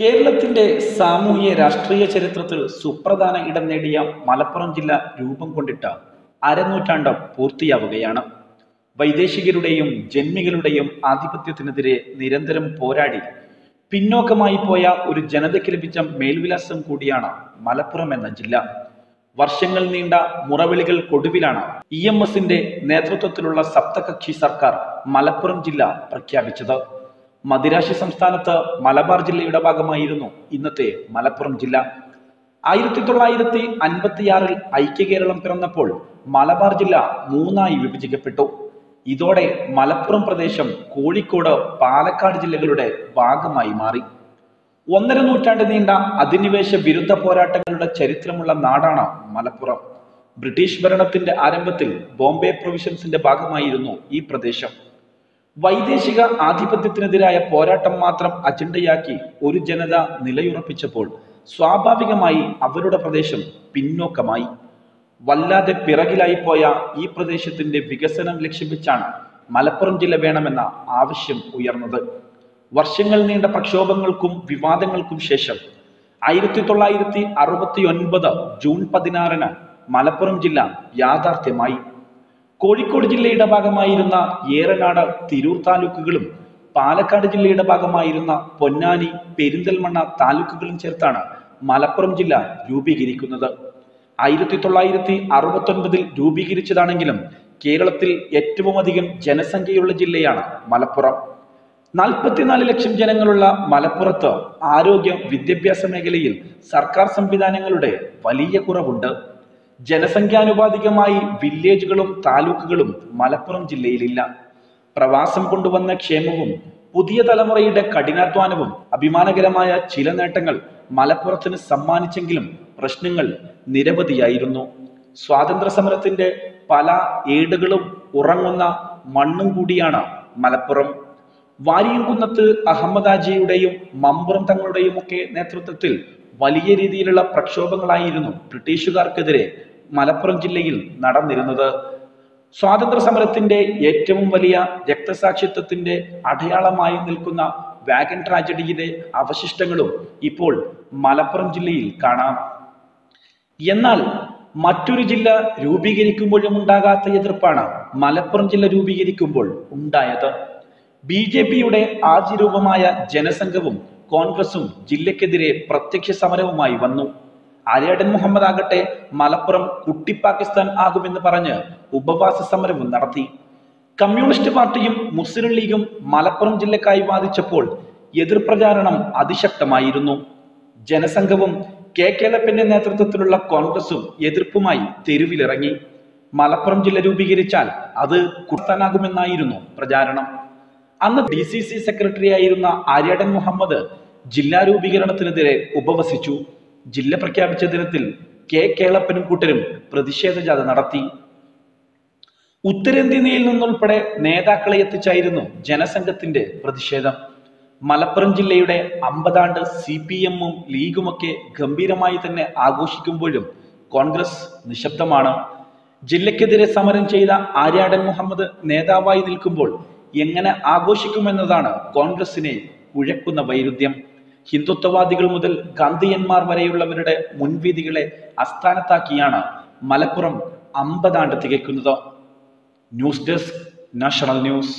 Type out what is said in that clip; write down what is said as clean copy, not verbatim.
കേരളത്തിന്റെ സാമൂഹ്യ രാഷ്ട്രീയ ചരിത്രത്തിൽ സുപ്രധാന ഇടം നേടിയ മലപ്പുറം ജില്ല രൂപം കൊണ്ടിട്ട് അരനൂറ്റാണ്ട് പൂർത്തിയാവുകയാണ്. വൈദേശികരുടെയും ജന്മികളുടെയും ആധിപത്യത്തിനെതിരെ നിരന്തരം പോരാടി പിന്നോക്കമായി പോയ ഒരു ജനതയ്ക്ക് ലഭിച്ച മേൽവിലാസം കൂടിയാണ് മലപ്പുറം എന്ന ജില്ല. വർഷങ്ങൾ നീണ്ട മുറവിളികൾക്കൊടുവിലാണ് EMSന്റെ നേതൃത്വത്തിലുള്ള സപ്തകക്ഷി സർക്കാർ മലപ്പുറം ജില്ല പ്രഖ്യാപിച്ചത്. മദിരാശി സംസ്ഥാനത്ത് മലബാർ ജില്ലയുടെ ഭാഗമായിരുന്നു ഇന്നത്തെ മലപ്പുറം ജില്ല. 1956 ഐക്യകേരളം പിറന്നപ്പോൾ മലബാർ ജില്ല 3ആയി വിഭജിക്കപ്പെട്ടു. ഇതോടെ മലപ്പുറം പ്രദേശം കോഴിക്കോട്, പാലക്കാട് ജില്ലകളുടെ ഭാഗമായി മാറി. 1.5 നൂറ്റാണ്ട് നീണ്ട അധിനിവേശ വിരുദ്ധ പോരാട്ടങ്ങളുടെ ചരിത്രമുള്ള നാടാണ് മലപ്പുറം. ബ്രിട്ടീഷ് ഭരണത്തിന്റെ ആരംഭത്തിൽ ബോംബെ പ്രൊവിൻസിന്റെ ഭാഗമായിരുന്നു ഈ പ്രദേശം. വൈദേശിക ആധിപത്യത്തിനെതിരായ പോരാട്ടം മാത്രം അജണ്ടയാക്കി ഒരു ജനത നിലയുറപ്പിച്ചപ്പോൾ സ്വാഭാവികമായി അവരുടെ പ്രദേശം പിന്നോക്കമായി. വല്ലാതെ പിറകിലായി പോയ ഈ പ്രദേശത്തിന്റെ വികസനം ലക്ഷ്യം വെച്ചാണ് മലപ്പുറം ജില്ല വേണമെന്ന ആവശ്യം ഉയർന്നത്. വർഷങ്ങൾ നീണ്ട പ്രക്ഷോഭങ്ങൾക്കും വിവാദങ്ങൾക്കും ശേഷം 1969 ജൂൺ 16 മലപ്പുറം ജില്ല യാഥാർത്ഥ്യമായി. കോഴിക്കോട് ജില്ലയുടെ ഭാഗമായിരുന്ന ഏറനാട്, തിരൂർ താലൂക്കുകളും പാലക്കാട് ജില്ലയുടെ ഭാഗമായിരുന്ന പൊന്നാനി, പെരിന്തൽമണ്ണ താലൂക്കുകളും ചേർത്താണ് മലപ്പുറം ജില്ല രൂപീകരിക്കുന്നത്. 1969 രൂപീകരിച്ചതാണെങ്കിലും കേരളത്തിൽ ഏറ്റവും അധികം ജനസംഖ്യയുള്ള ജില്ലയാണ് മലപ്പുറം. 44 ലക്ഷം ജനങ്ങളുള്ള മലപ്പുറത്ത് ആരോഗ്യ വിദ്യാഭ്യാസ മേഖലയിൽ സർക്കാർ സംവിധാനങ്ങളുടെ വലിയ കുറവുണ്ട്. ജനസംഖ്യാനുപാതികമായി വില്ലേജുകളും താലൂക്കുകളും മലപ്പുറം ജില്ലയിലില്ല. പ്രവാസം കൊണ്ടുവന്ന ക്ഷേമവും പുതിയ തലമുറയുടെ കഠിനാധ്വാനവും അഭിമാനകരമായ ചില നേട്ടങ്ങൾ മലപ്പുറത്തിന് സമ്മാനിച്ചെങ്കിലും പ്രശ്നങ്ങൾ നിരവധിയായിരുന്നു. സ്വാതന്ത്ര്യ സമരത്തിന്റെ പല ഏടുകളും ഉറങ്ങുന്ന മണ്ണും കൂടിയാണ് മലപ്പുറം. വാരിയംകുന്നത്ത് അഹമ്മദ് ഹാജിയുടെയും മമ്പുറം തങ്ങളുടെയും ഒക്കെ നേതൃത്വത്തിൽ വലിയ രീതിയിലുള്ള പ്രക്ഷോഭങ്ങളായിരുന്നു ബ്രിട്ടീഷുകാർക്കെതിരെ മലപ്പുറം ജില്ലയിൽ നടന്നിരുന്നത്. സ്വാതന്ത്ര്യ സമരത്തിന്റെ ഏറ്റവും വലിയ രക്തസാക്ഷിത്വത്തിന്റെ അടയാളമായി നിൽക്കുന്ന വാഗൻ ട്രാജഡിയിലെ അവശിഷ്ടങ്ങളും ഇപ്പോൾ മലപ്പുറം ജില്ലയിൽ കാണാം. എന്നാൽ മറ്റൊരു ജില്ല രൂപീകരിക്കുമ്പോഴും ഉണ്ടാകാത്ത എതിർപ്പാണ് മലപ്പുറം ജില്ല രൂപീകരിക്കുമ്പോൾ ഉണ്ടായത്. BJPയുടെ ആദ്യ രൂപമായ ജനസംഘവും കോൺഗ്രസും ജില്ലക്കെതിരെ പ്രത്യക്ഷ സമരവുമായി വന്നു. ആര്യാടൻ മുഹമ്മദ് ആകട്ടെ മലപ്പുറം കുട്ടി പാകിസ്ഥാൻ ആകുമെന്ന് പറഞ്ഞ് ഉപവാസ സമരവും നടത്തി. കമ്മ്യൂണിസ്റ്റ് പാർട്ടിയും മുസ്ലിം ലീഗും മലപ്പുറം ജില്ലക്കായി വാദിച്ചപ്പോൾ എതിർപ്രചാരണം അതിശക്തമായിരുന്നു. ജനസംഘവും കേളപ്പന്റെ നേതൃത്വത്തിലുള്ള കോൺഗ്രസും എതിർപ്പുമായി തെരുവിലിറങ്ങി. മലപ്പുറം ജില്ല രൂപീകരിച്ചാൽ അത് കുട്ടാനാകുമെന്നായിരുന്നു പ്രചാരണം. അന്ന് DCC സെക്രട്ടറി ആയിരുന്ന ആര്യാടൻ മുഹമ്മദ് ജില്ലാ രൂപീകരണത്തിനെതിരെ ഉപവസിച്ചു. ജില്ല പ്രഖ്യാപിച്ച ദിനത്തിൽ കേളപ്പനും കൂട്ടരും പ്രതിഷേധ ജാഥ നടത്തി. ഉത്തരേന്ത്യയിൽ നിന്നുൾപ്പെടെ നേതാക്കളെ എത്തിച്ചായിരുന്നു ജനസംഘത്തിന്റെ പ്രതിഷേധം. മലപ്പുറം ജില്ലയുടെ 50 ആണ്ട് CPM-ഉം ലീഗുമൊക്കെ ഗംഭീരമായി തന്നെ ആഘോഷിക്കുമ്പോഴും കോൺഗ്രസ് നിശബ്ദമാണ്. ജില്ലക്കെതിരെ സമരം ചെയ്ത ആര്യാടൻ മുഹമ്മദ് നേതാവായി നിൽക്കുമ്പോൾ എങ്ങനെ ആഘോഷിക്കുമെന്നതാണ് കോൺഗ്രസിനെ കുഴക്കുന്ന വൈരുദ്ധ്യം. ഹിന്ദുത്വവാദികൾ മുതൽ ഗാന്ധിയന്മാർ വരെയുള്ളവരുടെ മുൻവിധികളെ അസ്ഥാനത്താക്കിയാണ് മലപ്പുറം 50 ആണ്ട് തികയ്ക്കുന്നത്. News desk, national news.